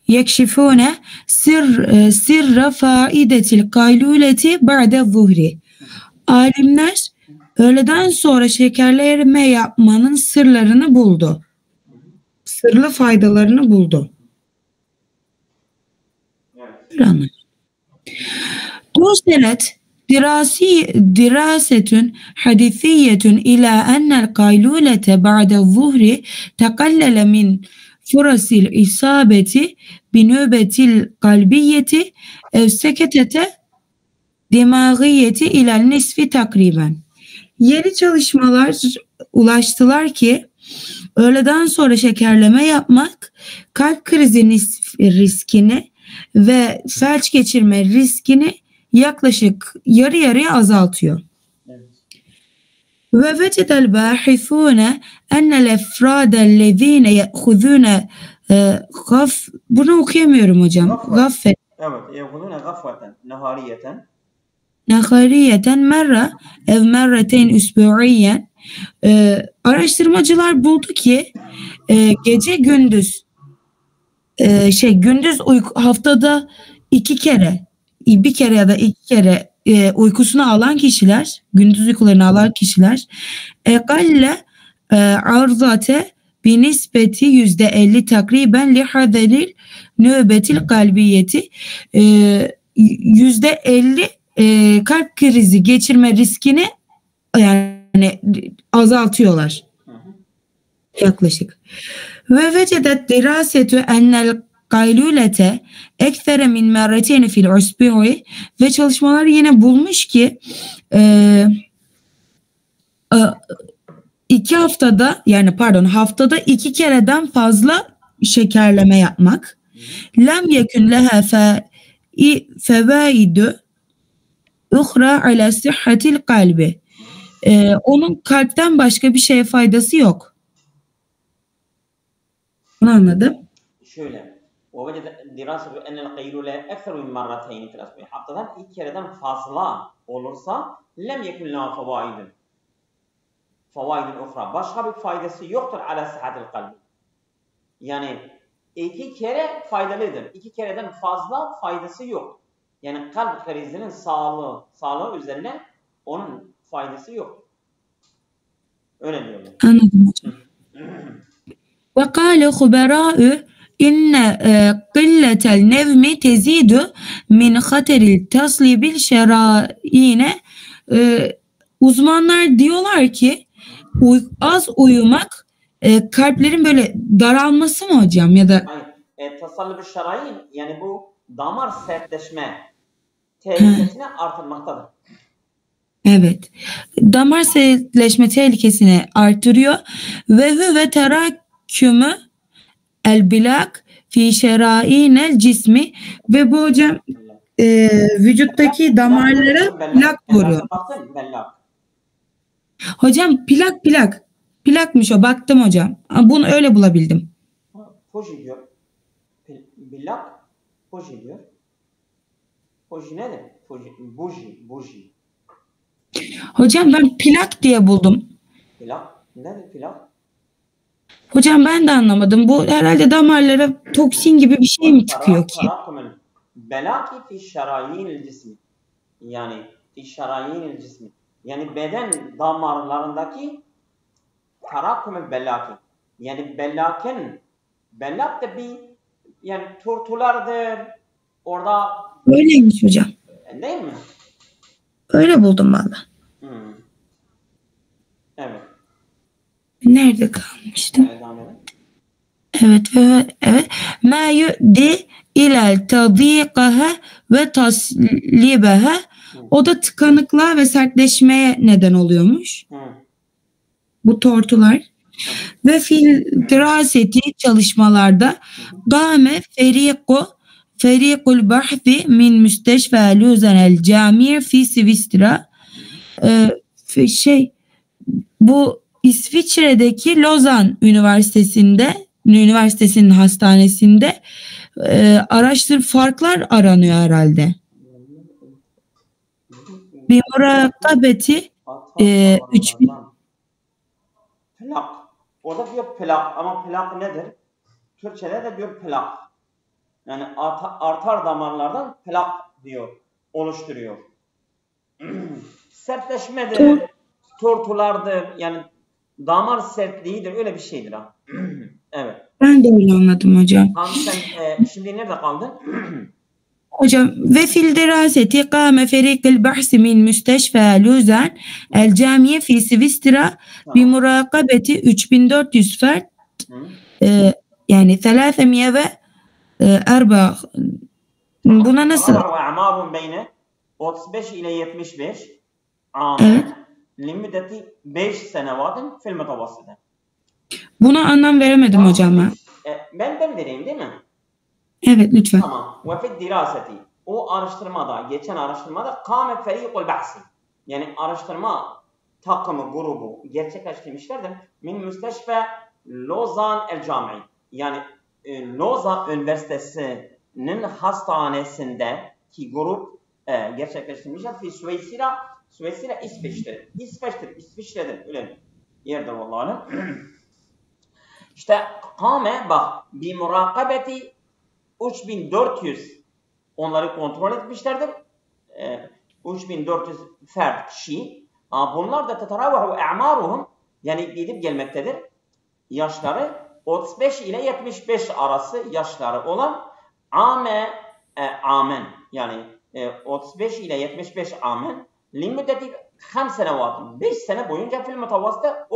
yekşifune sirra faidetil kayluleti ba'de zuhri. Alimler öğleden sonra şekerleme yapmanın sırlarını buldu. Sırlı faydalarını buldu. توصلت دراسة حديثية إلى أن القيلولة بعد الظهر تقلل من فرص الإصابة بنوبة القلبية أو سكتة دماغية إلى النصف تقريبا. Yeni çalışmalar ulaştılar ki öğleden sonra şekerleme yapmak kalp krizi riskini ve felç geçirme riskini yaklaşık yarı yarıya azaltıyor. Ve vecedel bâhifûne ennel efrâdellezîne ye'khuzûne bunu okuyamıyorum hocam. Gaffet. Evet. Ye'khuzûne gaffeten nehariyeten merre ev merreteyn üsbu'iyen. Araştırmacılar buldu ki gece gündüz gündüz haftada 2 kere, bir kere ya da 2 kere uykusunu alan kişiler, gündüz uykularını alan kişiler ekalle arzate binisbeti %50 takriben lihaderil nöbetil kalbiyeti %50 kalp krizi geçirme riskini yani azaltıyorlar. Yaklaşık. Ve vecedet dirasetü ennel kaylulete ekfere min merreteyni fil usbu'i ve çalışmalar yine bulmuş ki 2 haftada haftada 2 kereden fazla şekerleme yapmak lem yekun leha fevaidu uhra ala sıhhatil kalbi. Onun kalpten başka bir şeye faydası yok. Bunu anladım. Şöyle. ووجد دراسة أن القيلولة أكثر من مرتين في الأسبوع. Haftadan 2 kereden fazla olursa lem yekun leha fevaidun ukhra. Başka bir faydası yoktur ala sıhhatil kalbi. Yani 2 kere faydalıdır. 2 kereden fazla faydası yok. Yani kalp krizinin sağlığı üzerine onun faydası yok. Öyle diyorlar. Anladım hocam. Ve kâle huberâ'ü inne qilletel nevmi tezidu min hateril taslibil şerâine. Uzmanlar diyorlar ki az uyumak kalplerin böyle daralması mı hocam ya da tasallibil şerâin yani bu damar sertleşme tehlikesini artırmaktadır. Evet. Damar sertleşme tehlikesini artırıyor ve terakkümü el bilak fi şerainel cismi ve bu hocam vücuttaki damarlara plak vuruyor. Hocam plakmış o, baktım hocam. Bunu öyle bulabildim. Poji diyor. Bilak poji diyor. Poji nedir? Buji. Hocam ben plak diye buldum. Plak? Nedir plak? Hocam ben de anlamadım. Bu herhalde damarlara toksin gibi bir şey mi tıkıyor ki? Belaki fi şerayinil cismi. Yani fi şerayinil cismi. Yani beden damarlarındaki terakkümül belaki. Yani bellak da bir yani turtulardır. Orada öyleymiş hocam. Değil mi? Öyle buldum valla. Evet. Nerede kalmıştım? Evet. Ma yu'di ilal tadîkaha ve taslibaha. O da tıkanıklığa ve sertleşmeye neden oluyormuş. Bu tortular. Ve fil diraseti çalışmalarda gâme ferikul bahthi min müsteşfe Luzan el Cami fi Svistra. Bu İsviçre'deki Lozan Üniversitesi'nin hastanesinde farklar aranıyor herhalde. Bir murakabeti 3000 plak. Orada diyor plak ama plak nedir? Türkçe'de de diyor plak. Yani artar damarlardan plak diyor, oluşturuyor. Sertleşmedir, tortulardır, yani damar sertliğidir, öyle bir şeydir ha. Evet. Ben de öyle anladım hocam. Tamam, sen şimdi nerede kaldın? Hocam ve fil diraseti kâme ferîkil bahsi min müsteşfâ Luzan el camiye fi Svistra bi murakabeti 3400 fert yani 304 buna nasıl? A'marun beyne 35 ile 75 Evet. limmüddeti 5 senevatin fil mutavassıda. Buna anlam veremedim hocam ben. Ben vereyim değil mi? Evet lütfen. Tamam. Ve fil diraseti. O araştırmada, geçen araştırmada kâme ferîkul bahsi. Yani araştırma takımı, grubu gerçekleştirmişlerdir. Min müsteşfe Lozan el Cami. Yani Lozan Üniversitesi'nin hastanesindeki grup gerçekleştirmişler. Fi Süveysira İsveç'tir. Öyle yerdir vallahi. İşte kâme bak bir murakabeti 3400 onları kontrol etmişlerdir. 3400 fert kişi. Bunlar da teteravahu a'maruhum yani gidip gelmektedir. Yaşları 35 ile 75 arası yaşları olan amen yani 35 ile 75 amen limmüddeti 5 senevat 5 sene boyunca fil mutavassıta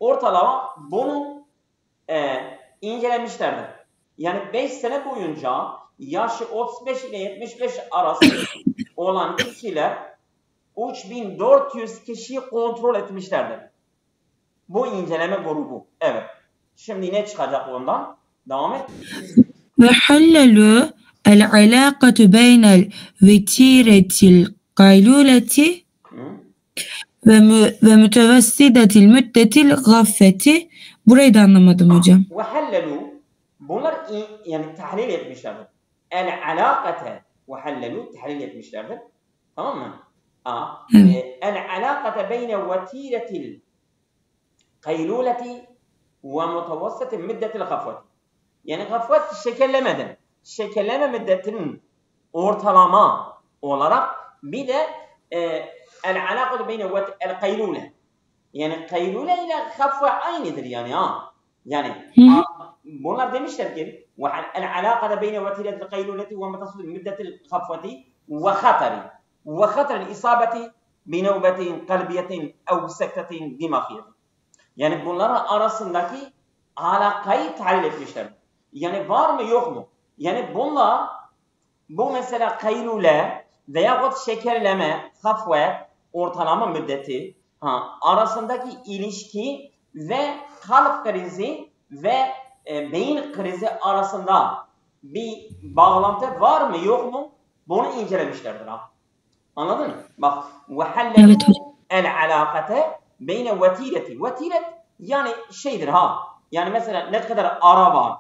ortalama bunu incelemişlerdir. Yani 5 sene boyunca yaşı 35 ile 75 arası olan kişiler 3400 kişiyi kontrol etmişlerdir. Bu inceleme grubu. Evet. Şimdi ne çıkacak ondan? Devam et. Ve hallelu el-alâkatu beynel vetiretil kayluleti ve mütevessidetil müddetil gaffeti. Burayı da anlamadım hocam. Ve hallelu bunlar yani tahlil etmişlerdir. El-alâkate ve hallelu tahlil etmişlerdir. Tamam mı? El-alâkate beyne vetiretil kayluleti ve mutevessitil müddetil gaffeti. Yani gafvet şekerleme müddetinin ortalama olarak bir de el-alâkatu beyne el kaylule. Yani kaylule ile gafve aynıdır yani ha. Yani bunlar demişler ki el-alâkatu beyne vetiretil kayluleti ve mutevessitil müddetil gafveti ve khataril isabeti bi nevbetin kalbiyetin ev sektetin dimağiyetin. Yani bunların arasındaki alakayı tahlil etmişler. Yani var mı yok mu? Yani bu mesela kaylule veyahut şekerleme, gafve, ortalama müddeti arasındaki ilişki ve kalp krizi ve beyin krizi arasında bir bağlantı var mı yok mu? Bunu incelemişlerdir. Anladın mı? Bak وَحَلَّلُوا الْعَلَاقَةَ بَيْنَ وَتِيرَةِ Vetiret yani şeydir ha. Yani mesela ne kadar ara var.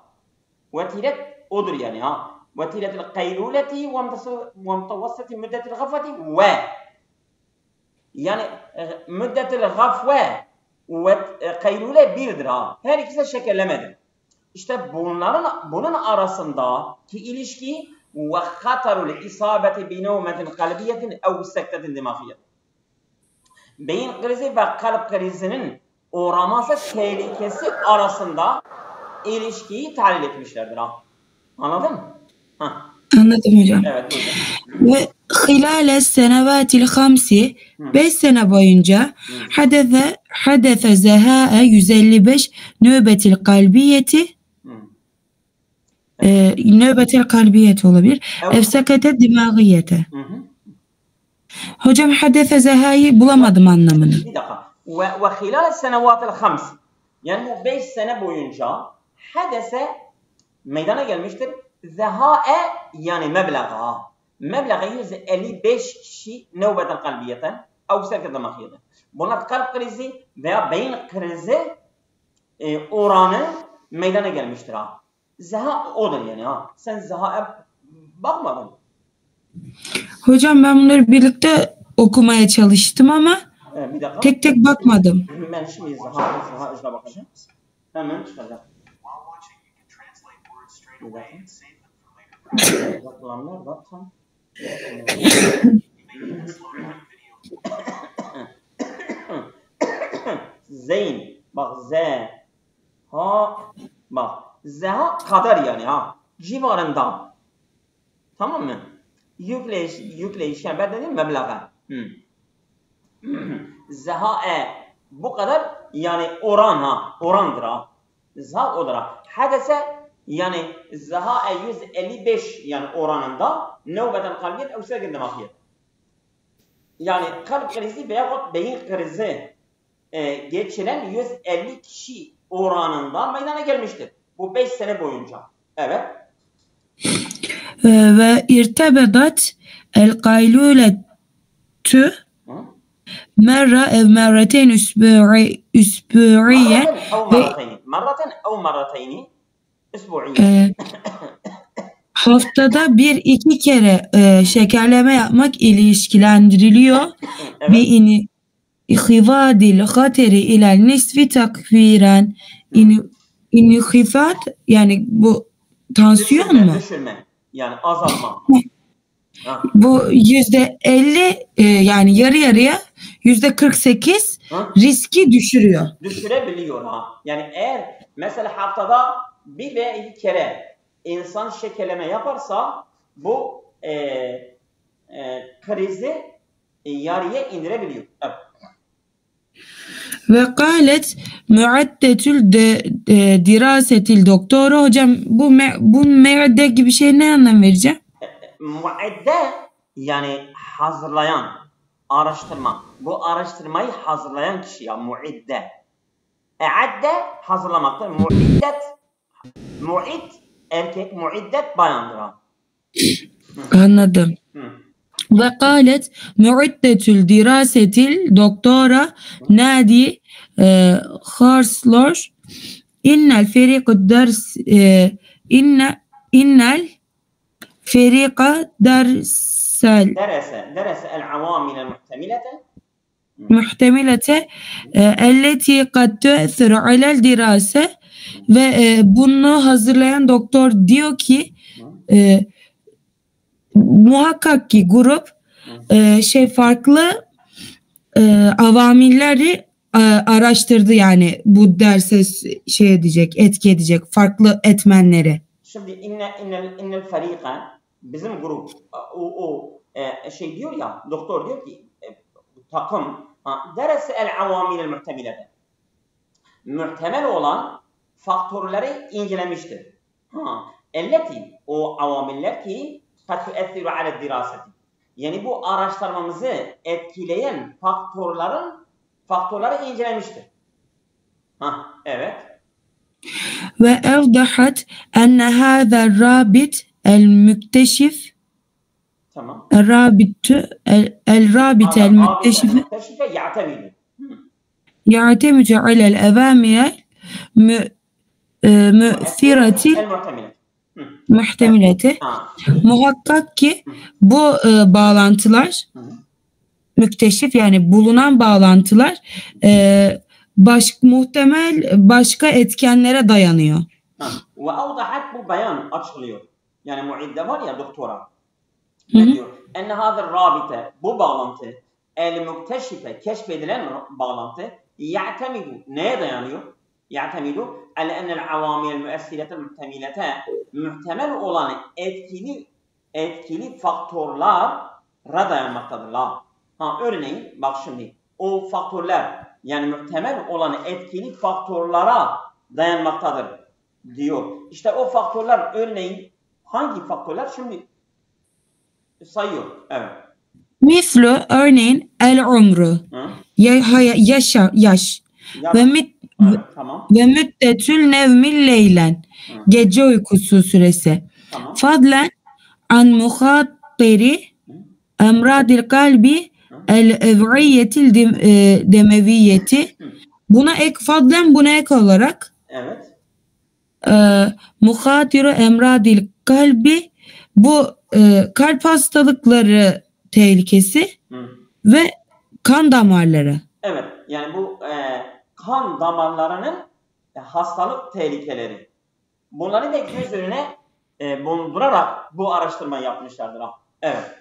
Vetiret odur yani ha. Vetiretil kayluleti ve mutavassati müddetil gafveti ve yani müddetil gafve ve kaylule birdir ha. Her ikisi de şekerlemedir. İşte bunun arasındaki ilişki ve hatarul isabeti bi nevmetin kalbiyetin ev sektetin dimağiyetin. Beyin krizi ve kalp krizinin uğraması tehlikesi arasında ilişkiyi tahlil etmişlerdir. Anladın mı? Anladım hocam. Evet hocam. Ve hilale senevatil hamsi 5 sene boyunca hadese zehae 155 nöbetil kalbiyeti nöbetil kalbiyeti olabilir. Efsekete dimağiyete. Hocam hadese zehayı bulamadım anlamını. Bir dakika. Ve hilal senevatil hams. Yani bu 5 sene boyunca hadese meydana gelmiştir. Zehae yani meblağa. Meblağa 155 kişi nöbetel kalbiyeten ev sekete dimağiyeten. Bunlar kalp krizi veya beyin krizi oranı meydana gelmiştir. Zeha odur yani ha. Sen zeha'ya bakmadın. Hocam ben bunları birlikte okumaya çalıştım ama tek tek bakmadım. Ben şimdi zeha bakacağım. Hemen çıkacağım. Bir dakika. Reklamlar da tam. Zeyn. Bak Z. Ha. Bak. Z kadar yani ha. Civarında. Tamam mı? Yükleyiş yani ben dedim meblağa. Zahae bu kadar yani oran ha. Orandır ha. Zaha odur ha. Hadese yani zahae 155 yani oranında nöbeten kalbiyet ev sevgin demahiyet. Yani kalp krizi veya beyin krizi geçiren 150 kişi oranında meydana gelmiştir. Bu 5 sene boyunca. Evet. Ve irtebedat el kaylûletü merra ev merrateyn üsbû'iyen مرة أو مرتين أسبوعيا. Haftada 1-2 kere şekerleme yapmak ilişkilendiriliyor. Ve inhivadil hateri ilel nisfi takfiren. İnhifat yani bu tansiyon mu? Düşürme. Yani azalma. Bu %50 yani yarı yarıya %48 riski düşürüyor. Düşürebiliyor ha. Yani eğer mesela haftada 1 veya 2 kere insan şekerleme yaparsa bu krizi yarıya indirebiliyor. Evet. Ve kalet müaddetül dirasetil doktoru. Hocam bu me'de gibi şey ne anlam vereceğim? Muadde yani hazırlayan, araştırma. Bu araştırmayı hazırlayan kişi ya muidde. E'adde hazırlamaktır. Muid erkek, muiddet bayandır. Anladım. Ve kalet muaddetül dirasetil doktora nadi Harslor innel feriqud ders innel feriqa dersel درس العوامل muhtemilete elleti kad tü'thir alel dirase ve bunu hazırlayan doktor diyor ki muhakkak ki grup farklı avamilleri araştırdı yani bu derse etki edecek farklı etmenleri. Şimdi innel farika bizim grup o diyor ya doktor diyor ki takım derse el avamil muhtemilete muhtemel olan faktörleri incelemiştir. Elleti o avamiller ki kad tu'essiru ala diraseti. Yani bu araştırmamızı etkileyen faktörleri incelemiştir. Evet. Ve evdahat enne hâzâ râbit el mükteşif tamam. el-râbit el-mükteşife ya'temücü alel evâmiyel mü'firatil muhtemileti. Muhakkak ki bu bağlantılar mükteşif yani bulunan bağlantılar muhtemel başka etkenlere dayanıyor. Ve avdahat bu bayan açıklıyor. Yani muidde var ya doktora. Ne diyor? Enne hazır rabite bu bağlantı el-mükteşife keşfedilen bağlantı ya'temidu neye dayanıyor? Ya'temidu ala ennel avamil müessilete muhtemilete muhtemel olan etkili faktörlere dayanmaktadırlar. Örneğin bak şimdi o faktörler yani muhtemel olan etkili faktörlere dayanmaktadır diyor. İşte o faktörler örneğin hangi faktörler şimdi sayıyor. Evet. Mislu örneğin el-umru yaş ve müddetül nevmil leylen gece uykusu süresi. Fadlen an muhattiri emradil kalbi el-ev'iyetil demeviyeti. Buna ek olarak muhatiru emradil kalbi bu kalp hastalıkları tehlikesi ve kan damarları. Evet yani bu kan damarlarının hastalık tehlikeleri. Bunları da göz önüne bulundurarak bu araştırma yapmışlardır. Evet.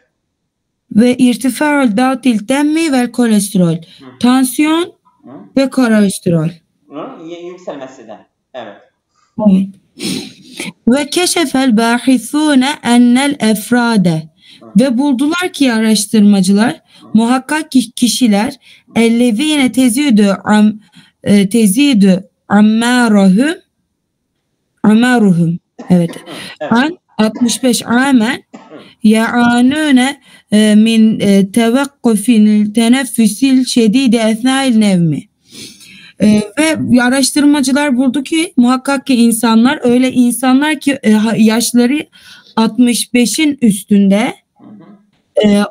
Ve irtifa'ul dağıtil demmi vel kolesterol. Tansiyon ve kolesterol. Yükselmesi de. Evet. Evet. Ve keşefel bahithune ennel efrade. Ve buldular ki araştırmacılar muhakkak kişiler ellezine tezidü amaruhum evet an 65 amen ya'anune min tevakkufil teneffüsil şedide esna'il nevmi. Ve araştırmacılar buldu ki muhakkak ki insanlar öyle insanlar ki yaşları 65'in üstünde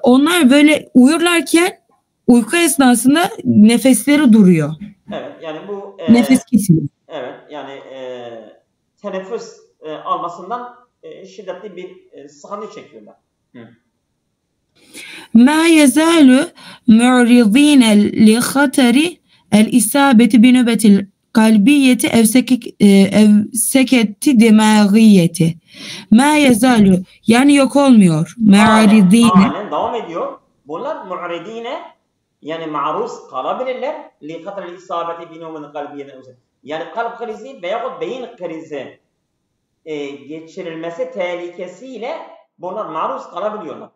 onlar böyle uyurlarken uyku esnasında nefesleri duruyor. Evet yani bu nefes kesiliyor. Evet yani teneffüs almasından şiddetli bir sıkıntı çekiyorlar. Ma yezalu mu'ridine li khatari el isabeti bi nöbetil kalbiyeti evseketi demagiyeti. Ma yezalu yani yok olmuyor. Mu'ridine. Devam ediyor. Bunlar mu'ridine yani maruz kalabilirler li khatari isabeti bi nöbetil kalbiyeti. Yani kalp krizi veyahut beyin krizi geçirilmesi tehlikesiyle bunlar maruz kalabiliyorlar.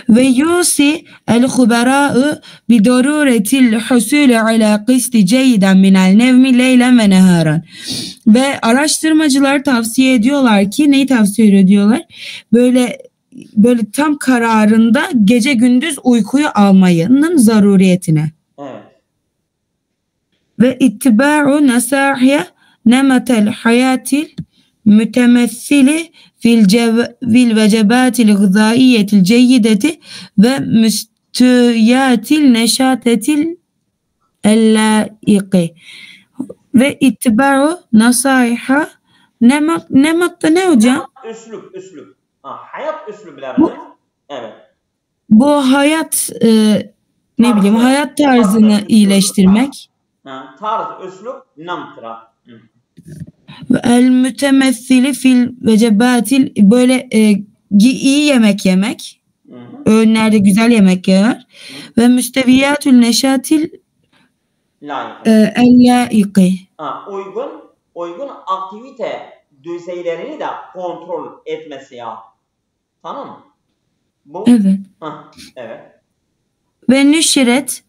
Ve yusi el-huberâ'ı bi darûretil husûle alâ kısti ceyden minel nevmi leylen ve neharan. Ve araştırmacılar tavsiye ediyorlar ki neyi tavsiye ediyorlar? Böyle tam kararında gece gündüz uykuyu almayının zaruriyetine. Evet. Ve ittiba'u nasâhiye nemetel hayatil mütemessili fil vecebatil gıdaiyetil ceyyideti ve müstüyatil neşatetil ellâiqi ve ittiba'u nasâhiha nemat da ne hocam? Üslüp. Hayat üslüplerini. Evet. Bu hayat ne bileyim hayat tarzını iyileştirmek. Tarz üslüp namtıra. El mütemessili fil vecebatil böyle iyi yemek yemek. Öğünlerde güzel yemek yemek. Ve müsteviyatül neşatil el-lâiqi. Uygun aktivite düzeylerini de kontrol etmesi ya. Tamam mı? Bu? Evet. Evet. Ve nüşiret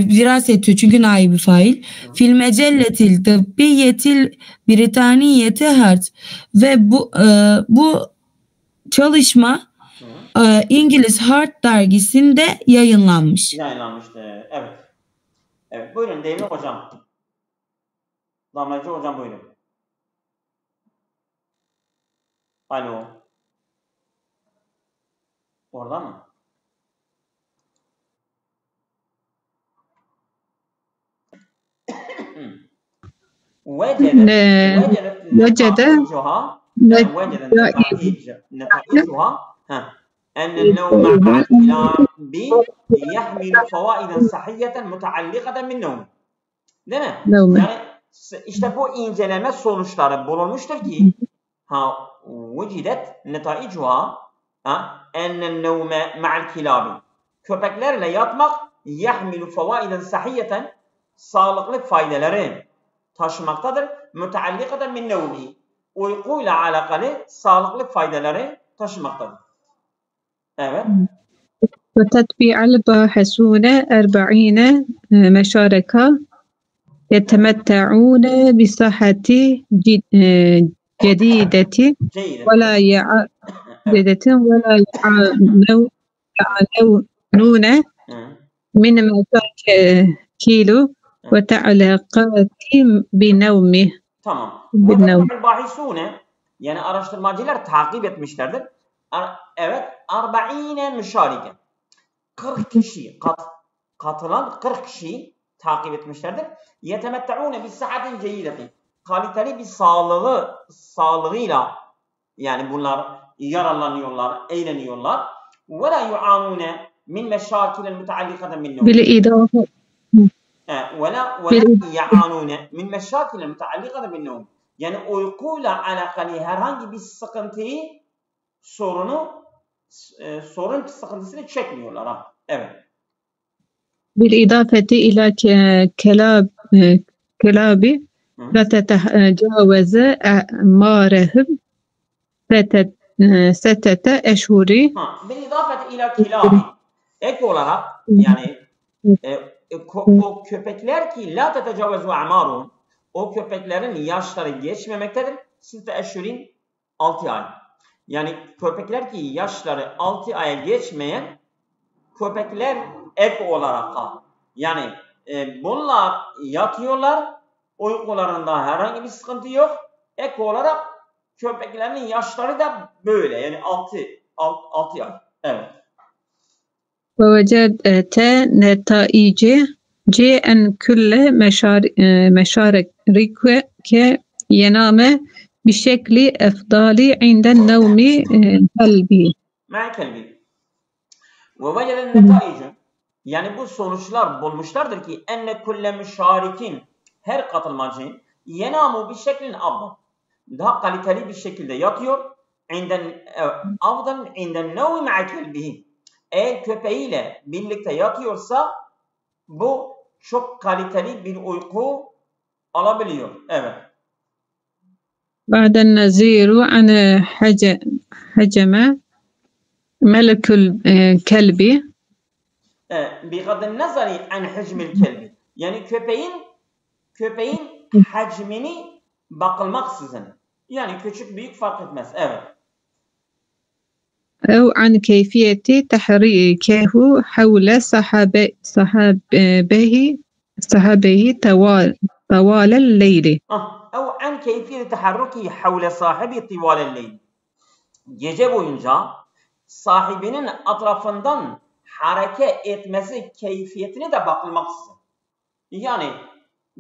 dirasetü çünkü naibi fail fil mecelletil tıbbiyetil britaniyeti hart ve bu çalışma İngiliz Heart dergisinde yayınlanmış. Yayınlanmıştı. Evet. Evet. Buyurun Devri hocam. Damlacı hocam buyurun. Alo. Orada mı? وجد نتائجها أن النوم مع الكلاب يحمل فوائدا صحية متعلقة بالنوم. Değil mi? Yani işte bu inceleme sonuçları bulunmuştur ki وجدت نتائجها أن النوم مع الكلاب köpeklerle yatmak يحمل فوائدا صحية sağlıklı faydaları taşımaktadır. Müteallikaten min nevmi. Uykuyla alakalı sağlıklı faydaları taşımaktadır. Evet. وتتبع الباحثون 40 مشاركة يتمتعون بصحة جديدة ولا يعانون من مشاكل وتعلقات بنومه. Tamam. Ve bahisune yani araştırmacılar takip etmişlerdir. Evet. 40 müşarike. 40 kişi katılan 40 kişi takip etmişlerdir. Yetemetta'une bis sıhhatin ceyyideti. Kaliteli bir sağlığıyla yani bunlar yararlanıyorlar, eğleniyorlar. Ve la yu'anune min meşakilin müteallikaten min nevm. ولا يعانون من مشاكل متعلقة بالنوم. Yani uykuyla alakalı herhangi bir sıkıntıyı, sorun sıkıntısını çekmiyorlar. Ha. Evet. بالإضافة إلى كلاب لا تتجاوز أعمارهم 6 أشهر. بالإضافة إلى كلاب. Ek olarak yani o köpekler ki la tetecavezu a'maruhum, o köpeklerin yaşları geçmemektedir. 6 eşhurin 6 ay. Yani köpekler ki yaşları 6 aya geçmeyen köpekler ek olarak yani bunlar yatıyorlar, uykularında herhangi bir sıkıntı yok. Ek olarak köpeklerin yaşları da böyle yani 6 ay. Evet. ووجدت نتائج أن كل مشاركك ينام بشكل أفضل عند النوم كلبي. مع كلبي. ووجد النتائج yani bu sonuçlar bulmuşlardır ki enne kulle müşarikin her katılmacı yenamu bir şeklin afdal. Daha kaliteli bir şekilde yatıyor. İnden nevmi ma'a kelbihi. Eğer köpeğiyle birlikte yatıyorsa bu çok kaliteli bir uyku alabiliyor. Evet. بعد النزير عن حجم ملك الكلب بغض النظر عن حجم الكلب. Yani köpeğin hacmini bakılmaksızın. Yani küçük büyük fark etmez. Evet. أو عن كيفية تحريكه حول صحابه طوال الليل. أو عن كيفية تحركه حول صاحبه طوال الليل. Gece boyunca sahibinin etrafından hareket etmesi keyfiyetine de bakılmaksızın. Yani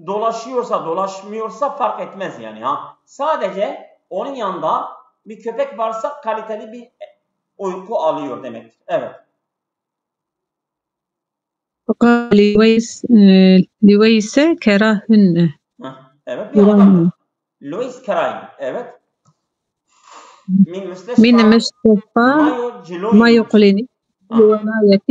dolaşıyorsa dolaşmıyorsa fark etmez yani. Sadece onun yanında bir köpek varsa kaliteli bir uyku alıyor demektir. Evet. وقال لويس كراهن. Evet bir adam. Louis Karahin. Evet. من مصطفى ما يقلني ولاية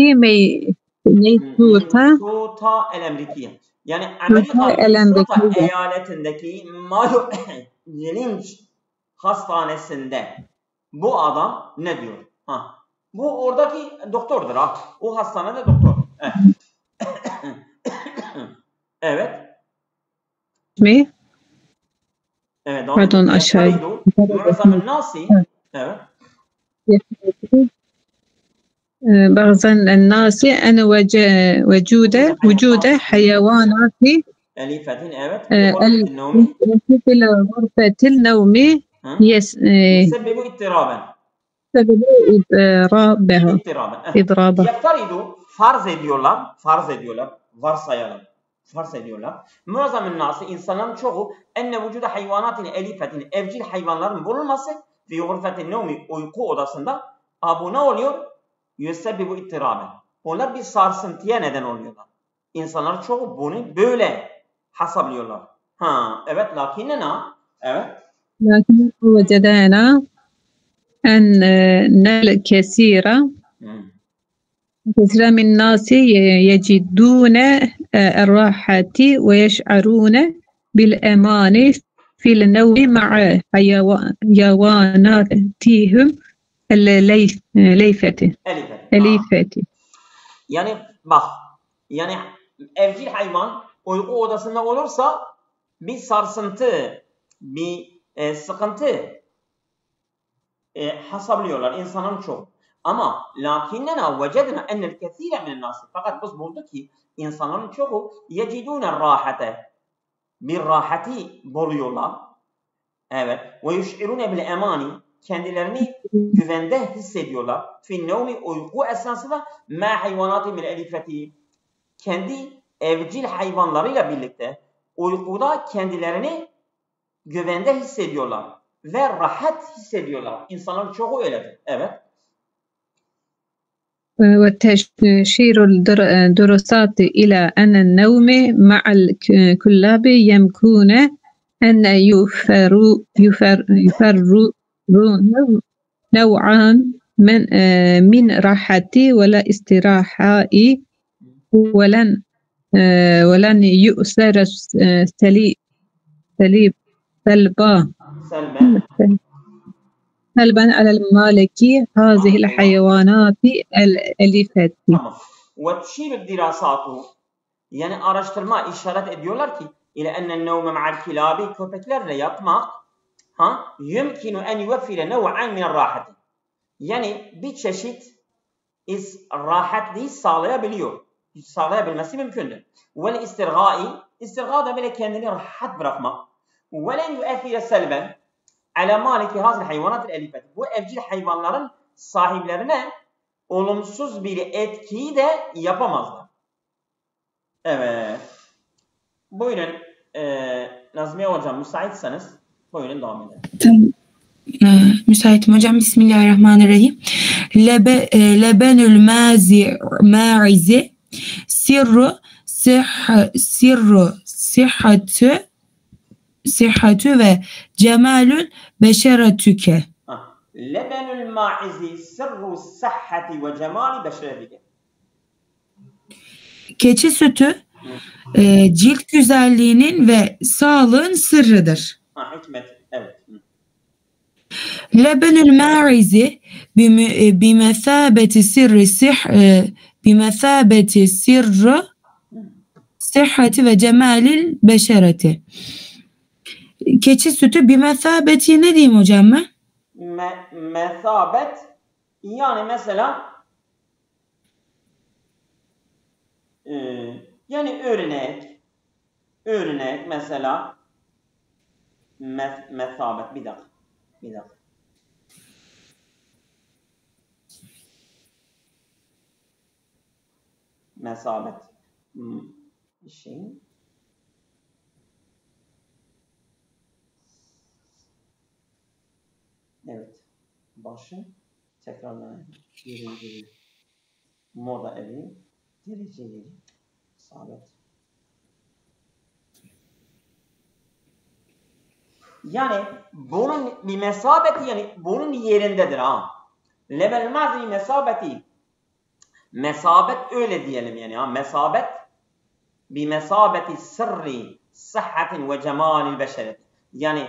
Minnesota el-Amerikiye. Yani Amerika Minnesota eyaletindeki Mayo Lynch hastanesinde bu adam ne diyor? Bu oradaki doktordur. O hastanede doktor. Evet. Mi? Evet. Pardon aşağı. Muazzamın nasi. Evet. بعض الناس أن وجود حيوانات أليفة evet. في غرفة النوم يسبب اضطرابا. يفترض farz ediyorlar. Muazzamın nasi insanların çoğu enne vücuda hayvanatın elifetin evcil hayvanların bulunması fi gurfetin nevmi uyku odasında bu ne oluyor? Yüsebbibu ittiraben. Onlar bir sarsıntıya neden oluyorlar. İnsanlar çoğu bunu böyle hesaplıyorlar. Evet lakinnena evet. Lakin vecedana en kesira من الناس يجدون الراحة ويشعرون بالأمان في النوم مع حيواناتهم الأليفة. Yani bak, yani evcil hayvan uyku odasında olursa bir sarsıntı, bir sıkıntı hesaplıyorlar insanın çoğu. Ama lakinnena vecedna ennel kesire minen nas. Fakat biz bulduk ki insanların çoğu yecidune rahate. Bir rahati buluyorlar. Evet. Ve yuş'irune bil emani. Kendilerini güvende hissediyorlar. Fin nevmi uyku esnasında ma hayvanati mil elifeti. Kendi evcil hayvanlarıyla birlikte uykuda kendilerini güvende hissediyorlar. Ve rahat hissediyorlar. İnsanların çoğu öyledir. Evet. وتشير الدراسات إلى أن النوم مع الكلاب يمكن أن يفرون نوعا من راحة ولا استراحة ولن يؤثر سلبا على المالك هذه الحيوانات الأليفة. Tamam. وتشير الدراسات yani araştırma işaret ediyorlar ki ile enne nevme ma'al kilabi köpeklerle yatmak yumkinu en yuveffire nev'an min rahati. Yani bir çeşit rahatlığı sağlayabilmesi mümkündür. Vel istirgai da böyle kendini rahat bırakmak. Velen yu'effire selben ala maliki hazil hayvanat elifet. Bu evcil hayvanların sahiplerine olumsuz bir etkiyi de yapamazlar. Evet. Buyurun Nazmiye hocam müsaitseniz buyurun devam edelim. Tamam. Müsaitim hocam. Bismillahirrahmanirrahim. Lebenül ma'izi sirru sıhhatü ve cemalül beşeretüke. Lebenül ma'izi sirru sıhhati ve cemali beşeretüke. Keçi sütü cilt güzelliğinin ve sağlığın sırrıdır. Hikmet, evet. Lebenül ma'izi bimesabeti sirru sıhhati ve cemalil beşereti. Keçi sütü bimesabeti ne diyeyim hocam ben? Mesabet yani mesela yani örnek mesela mesabet bir dakika. Mesabet evet başı tekrarlayın birinci moda evi dereceli sabit yani bunun bir mesabeti yani bunun yerindedir level mazi mesabet öyle diyelim yani mesabet bir mesabeti sırrı sıhhatin ve cemalil beşeret yani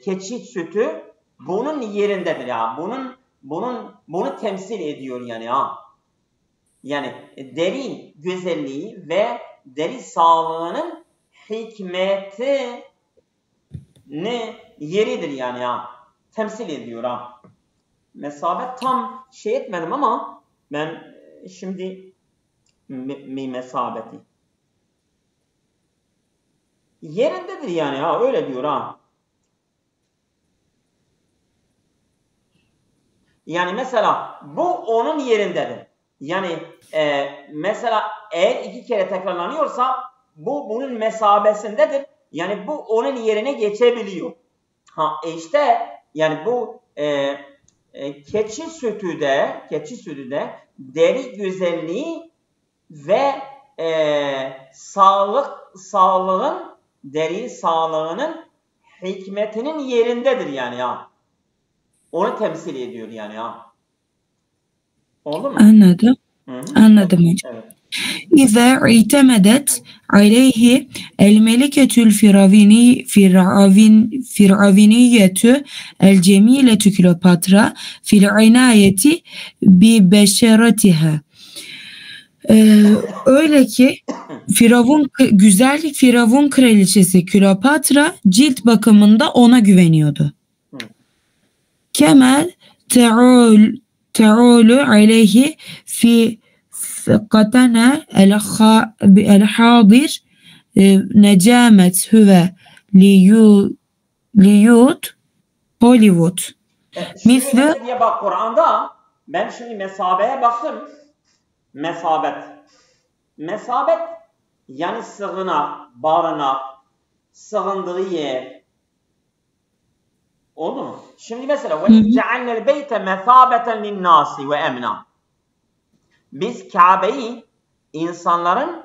keçi sütü bunun yerindedir ya. Bunu temsil ediyor yani Yani deri güzelliği ve deri sağlığının hikmetini yeridir yani Temsil ediyor Mesabet tam etmedim ama ben şimdi mesabeti yerindedir yani öyle diyor Yani mesela bu onun yerindedir. Yani mesela eğer iki kere tekrarlanıyorsa bu bunun mesabesindedir. Yani bu onun yerine geçebiliyor. İşte yani bu keçi sütü de deri güzelliği ve deri sağlığının hikmetinin yerindedir yani Onu temsil ediyor yani Oldu mu? Anladım. Hı-hı. Anladım hocam. Evet. İza itemedet aleyhi el meliketül firaviniyetu el cemiletü Kleopatra fil inayeti bi beşeretiha. Öyle ki Firavun kraliçesi Kleopatra cilt bakımında ona güveniyordu. Kemal te'ulu aleyhi fi qatana el-hadir necamet huve liyut Hollywood. Şimdi diye bak Kur'an'da ben şimdi mesabeye baktım. Mesabet yani sığınak, barınak, sığındığı yer. Oldu mu? Şimdi mesela وَجَعَلْنَا الْبَيْتَ مَثَابَةً لِلنَّاسِ وَاَمْنًا. Biz Kabe'yi insanların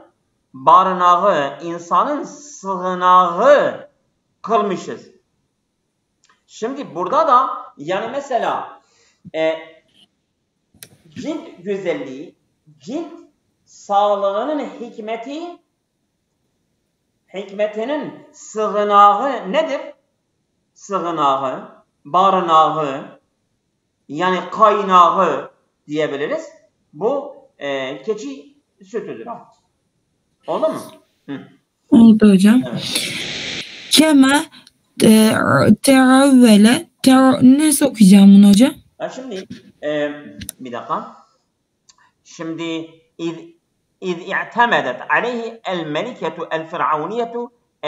barınağı, insanın sığınağı kılmışız. Şimdi burada da yani mesela cilt güzelliği, cilt sağlığının hikmetinin sığınağı nedir? Sığınağı, barınağı, yani kaynağı diyebiliriz. Bu keçi sütüdür. Oldu mu? Hı. Oldu hocam. Evet. Kema teravvele nasıl okuyacağım bunu hocam? Şimdi bir dakika. Şimdi إذ اعتمدت عليه الملكة الفرعونية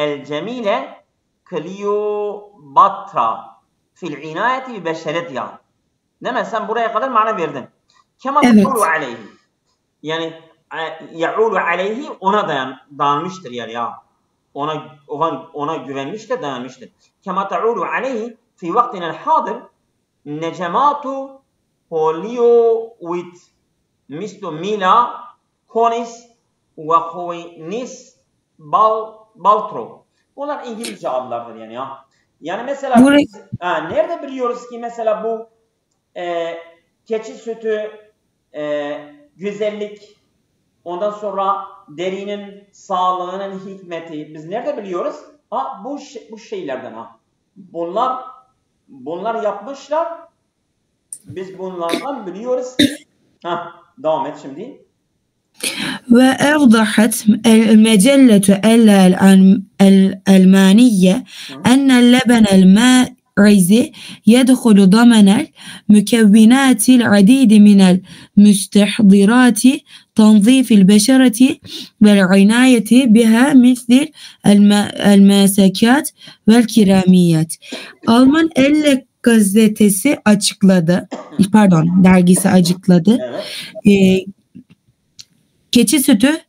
الجميلة كليوباترا في العناية ببشرتها. Değil mi? Sen buraya kadar mana verdin. Kema te'ulu aleyhi. Yani ya'ulu aleyhi ona dayanmıştır yani ya. Ona güvenmiş de dayanmıştır. Kema te'ulu aleyhi fi vaktinel hadir necematu Hollywood mislu Mila Konis ve Koinis Baltro. Bunlar İngilizce adlardır yani ya. Yani mesela nerede biliyoruz ki mesela bu keçi sütü, güzellik, ondan sonra derinin sağlığının hikmeti biz nerede biliyoruz? Bu şeylerden Bunlar yapmışlar. Biz bunlardan biliyoruz ki devam et şimdi. Ve evdahat el-mecelletu el-Almaniye ennel lebenel ma'izi yedhulu damenel mükevvinatil adidi minel müstehdirati tanzifil beşereti vel inayeti biha mislil el-masakat vel kiramiyet. Alman Elle gazetesi dergisi açıkladı. Evet. Keçi sütü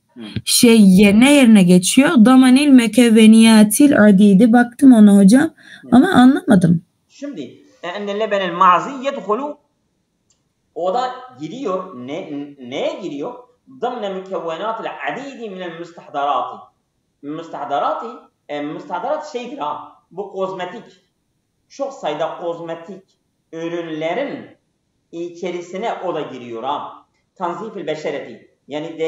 yerine geçiyor. Damanil mekevveniyatil adidi. Baktım ona hocam ama anlamadım. Şimdi enne lebenel ma'zi yedhulu o da giriyor. Neye giriyor? Damne mükevvenatil adidi minel müstahdarati. Müstahdarat şeydir bu kozmetik. Çok sayıda kozmetik ürünlerin içerisine o da giriyor Tanzifil beşereti. Yani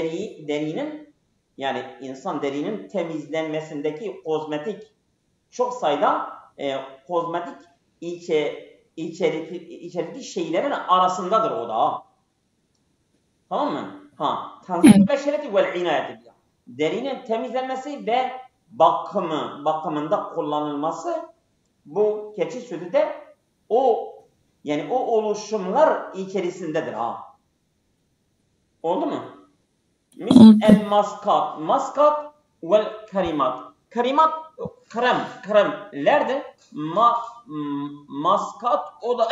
derinin yani insan derinin temizlenmesindeki kozmetik çok sayıda kozmetik içerikli şeylerin arasındadır o da. Tamam mı? Tanzifil beşereti vel inayeti. Derinin temizlenmesi ve bakımında kullanılması bu keçi sütü de o oluşumlar içerisindedir Oldu mu? El maskat vel karimat. Kremlerdir. Maskat o da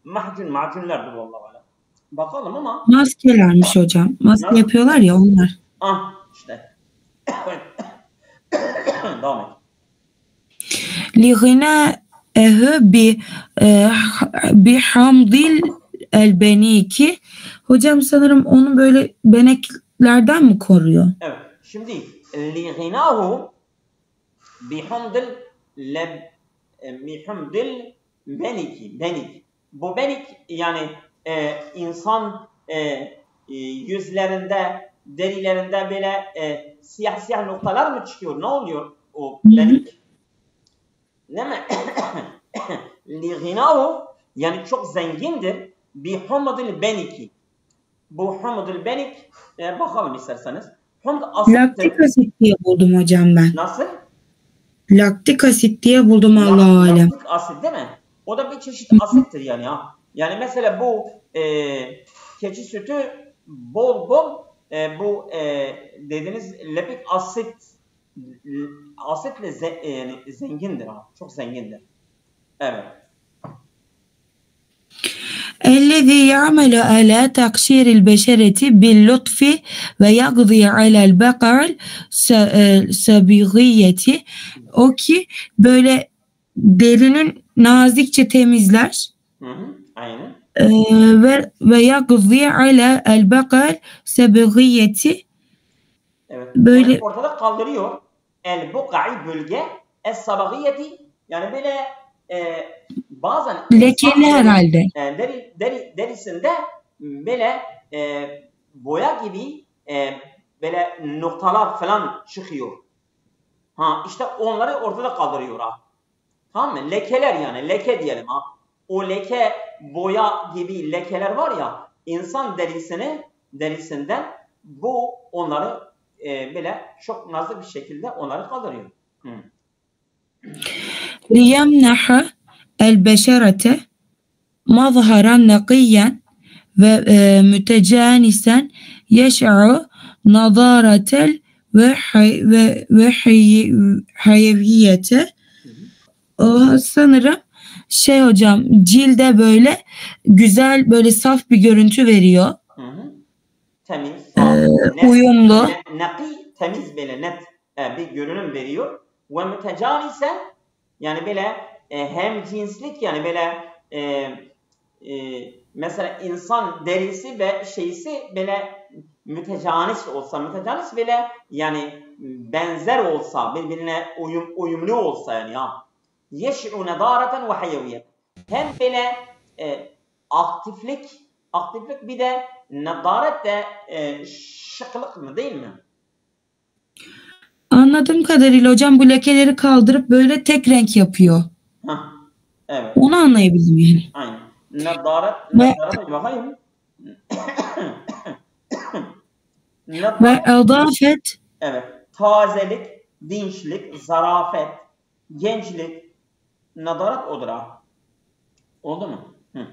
macunlardır vallahi. Bakalım ama. Maskelermiş hocam. Maske yapıyorlar ya onlar. İşte. Devam et. Liğinâehu bihamdil elbeniki. Hocam sanırım onu böyle beneklerden mi koruyor? Evet. Şimdi liğinâhu bihamdil benik. Bu benik yani insan yüzlerinde, derilerinde böyle siyah noktalar mı çıkıyor? Ne oluyor o benik? Değil mi? Liğinâhu yani çok zengindir. Bihumdil beniki. Bu humdil benik bakalım isterseniz. Laktik asit diye buldum hocam ben. Nasıl? Laktik asit diye buldum Allah'a alem. Laktik asit değil mi? O da bir çeşit asittir yani Yani mesela bu keçi sütü bol bu dediğiniz lepik asitle zengindir Çok zengindir. Evet. الذي يعمل على تقشير البشرة باللطف ويقضي على البقع الصبغية. O ki böyle derinin nazikçe temizler. Aynen. Ve yaqzi ala el bakal sebğiyeti. Evet. Böyle Yani ortada kaldırıyor. El bukai bölge es sabagiyeti, yani böyle bazen lekeli herhalde. derisinde böyle boya gibi böyle noktalar falan çıkıyor. İşte onları ortada kaldırıyor ha. Tamam mı? Lekeler, yani leke diyelim ha. O leke, boya gibi lekeler var ya, insan derisinden bu onları böyle çok nazlı bir şekilde onları kaldırıyor. Liyemnaha el beşerete mazharan nakiyen ve mütecanisen yeş'u nadaratel ve hayeviyete. Sanırım hocam, cilde böyle güzel, böyle saf bir görüntü veriyor. Temiz, saf, net, uyumlu. Naki, temiz, böyle net bir görünüm veriyor. Ve mütecanisen, yani böyle hem cinslik, yani böyle mesela insan derisi ve şeysi böyle mütecanis olsa, mütecanis böyle yani benzer olsa, birbirine uyumlu olsa, yani ya. Yeş'u nedareten ve hayeviyet. Hem böyle aktiflik, bir de nedaret de şıklık mı, değil mi? Anladığım kadarıyla hocam bu lekeleri kaldırıp böyle tek renk yapıyor. Evet. Onu anlayabildim yani. Aynen. Nedaret bakayım. Ve adafet. Evet. Tazelik, dinçlik, zarafet, gençlik, nedaret odur ha. Oldu mu? Evet.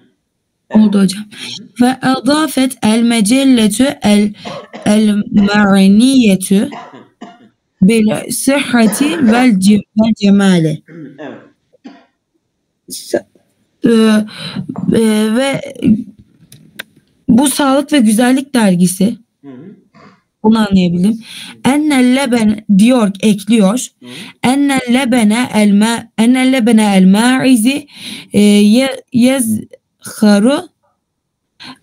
Oldu hocam. Ve adafet el mecelletü el ma'niyetü bil sıhhati vel cemali. Evet. Ve bu Sağlık ve Güzellik dergisi. Bunu anlayabildim. Ennel leben diyor, ekliyor. Ennel lebene el ma'izi yazharu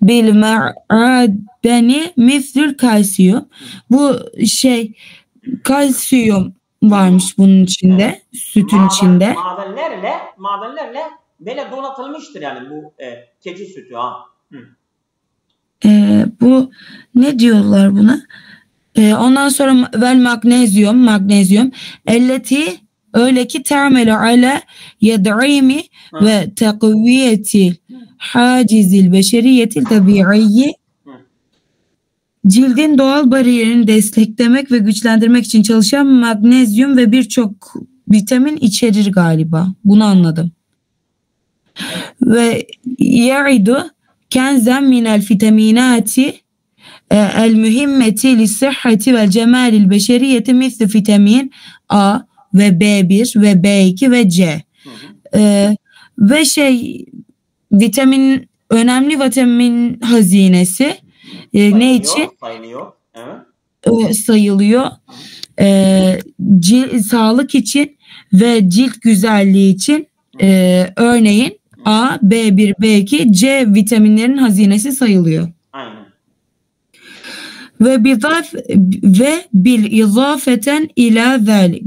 bil ma'adeni mislül kalsiyum. Bu kalsiyum varmış bunun içinde, sütün içinde. Madenlerle böyle donatılmıştır yani bu keçi sütü ha. Bu ne diyorlar buna? Ondan sonra vel magnezyum elleti öyle ki termelu ala yed'imi ve takviyeti hacizil beşeriyetil tabiiyyi, cildin doğal bariyerini desteklemek ve güçlendirmek için çalışan magnezyum ve birçok vitamin içerir galiba. Bunu anladım. Ve ya'idu kenzen minel vitaminati el mühimmeti li sıhhati vel cemalil beşeriyeti misli vitamin A ve B1 ve B2 ve C. Ve önemli vitamin hazinesi ne için? Sayılıyor. Sağlık için ve cilt güzelliği için örneğin A, B1, B2, C vitaminlerin hazinesi sayılıyor. Aynen. Ve bil izafeten ila zalik.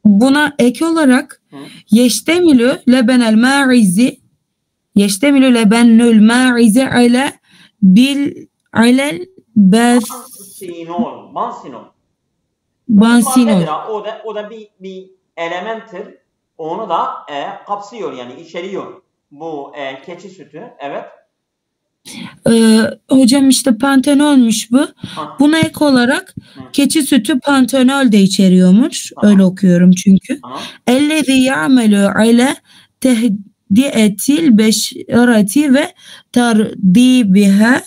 Buna ek olarak yeştemilü lebenel ma'izi ala bil alel bansinol. O da bir elementtir. Onu da kapsıyor, yani içeriyor bu keçi sütü. Evet. Hocam işte pantenolmuş bu. Buna ek olarak keçi sütü pantenol de içeriyormuş. Öyle okuyorum çünkü. Ellezî ya'melû ala tehdiyetil beşereti ve tardîbiha.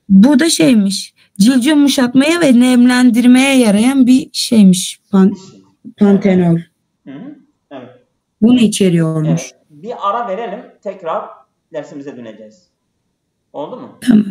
Bu da cildi yumuşatmaya ve nemlendirmeye yarayan bir şeymiş. Pantenol. Evet. Bunu içeriyormuş. Evet. Bir ara verelim. Tekrar dersimize döneceğiz. Oldu mu? Tamam.